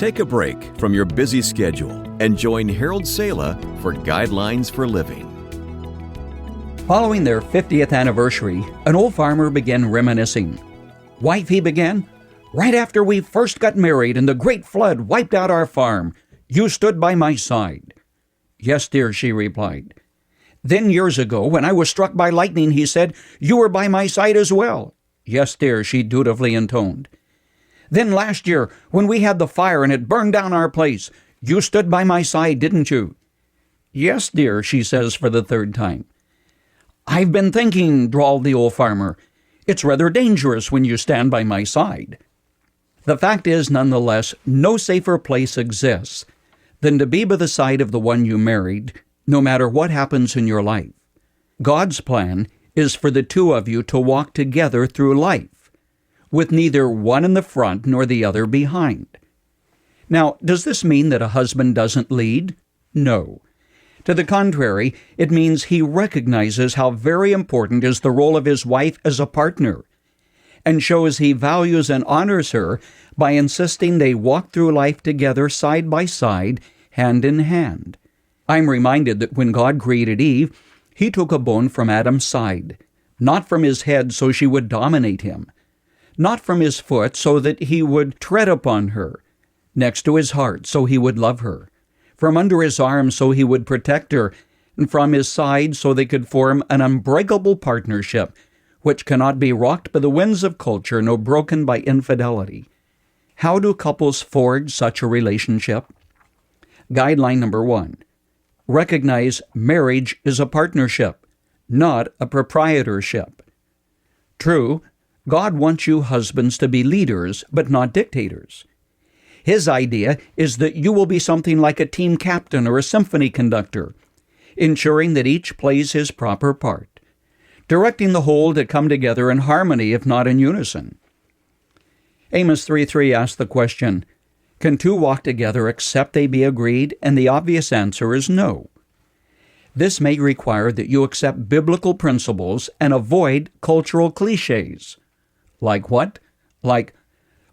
Take a break from your busy schedule and join Harold Sala for Guidelines for Living. Following their 50th anniversary, an old farmer began reminiscing. "Wife," he began, "right after we first got married and the great flood wiped out our farm, you stood by my side." "Yes, dear," she replied. "Then years ago, when I was struck by lightning," he said, "you were by my side as well." "Yes, dear," she dutifully intoned. "Then last year, when we had the fire and it burned down our place, you stood by my side, didn't you?" "Yes, dear," she says for the third time. "I've been thinking," drawled the old farmer, "it's rather dangerous when you stand by my side." The fact is, nonetheless, no safer place exists than to be by the side of the one you married, no matter what happens in your life. God's plan is for the two of you to walk together through life, with neither one in the front nor the other behind. Now, does this mean that a husband doesn't lead? No. To the contrary, it means he recognizes how very important is the role of his wife as a partner, and shows he values and honors her by insisting they walk through life together side by side, hand in hand. I'm reminded that when God created Eve, he took a bone from Adam's side, not from his head so she would dominate him, not from his foot so that he would tread upon her, next to his heart so he would love her, from under his arm so he would protect her, and from his side so they could form an unbreakable partnership which cannot be rocked by the winds of culture nor broken by infidelity. How do couples forge such a relationship? Guideline number 1. Recognize marriage is a partnership, not a proprietorship. True, God wants you husbands to be leaders, but not dictators. His idea is that you will be something like a team captain or a symphony conductor, ensuring that each plays his proper part, directing the whole to come together in harmony, if not in unison. Amos 3:3 asks the question, "Can two walk together except they be agreed?" And the obvious answer is no. This may require that you accept biblical principles and avoid cultural cliches. Like what? Like,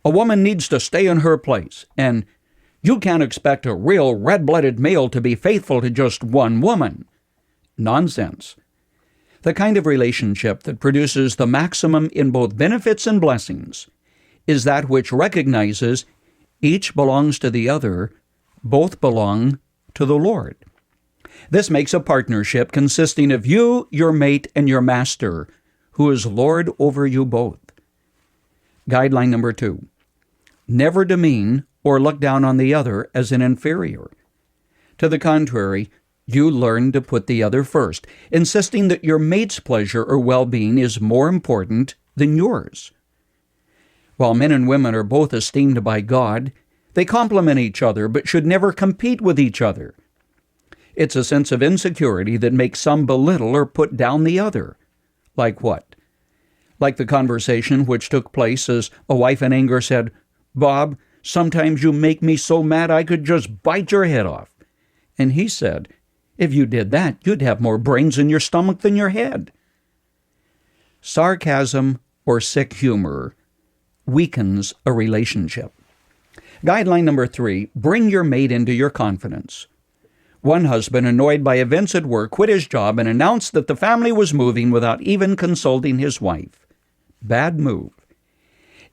"A woman needs to stay in her place," and "You can't expect a real red-blooded male to be faithful to just one woman." Nonsense. The kind of relationship that produces the maximum in both benefits and blessings is that which recognizes each belongs to the other, both belong to the Lord. This makes a partnership consisting of you, your mate, and your master, who is Lord over you both. Guideline number 2. Never demean or look down on the other as an inferior. To the contrary, you learn to put the other first, insisting that your mate's pleasure or well-being is more important than yours. While men and women are both esteemed by God, they complement each other but should never compete with each other. It's a sense of insecurity that makes some belittle or put down the other. Like what? Like the conversation which took place as a wife in anger said, "Bob, sometimes you make me so mad I could just bite your head off." And he said, "If you did that, you'd have more brains in your stomach than your head." Sarcasm or sick humor weakens a relationship. Guideline number 3, bring your mate into your confidence. One husband, annoyed by events at work, quit his job and announced that the family was moving without even consulting his wife. Bad move.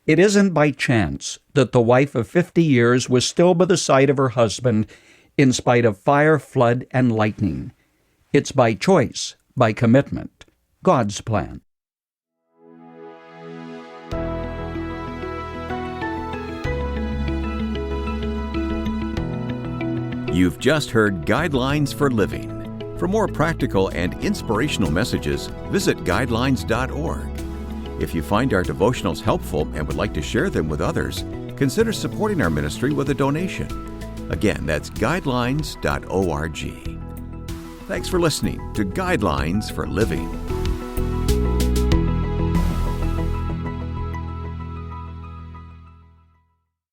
It isn't by chance that the wife of 50 years was still by the side of her husband in spite of fire, flood, and lightning. It's by choice, by commitment. God's plan. You've just heard Guidelines for Living. For more practical and inspirational messages, visit guidelines.org. If you find our devotionals helpful and would like to share them with others, consider supporting our ministry with a donation. Again, that's guidelines.org. Thanks for listening to Guidelines for Living.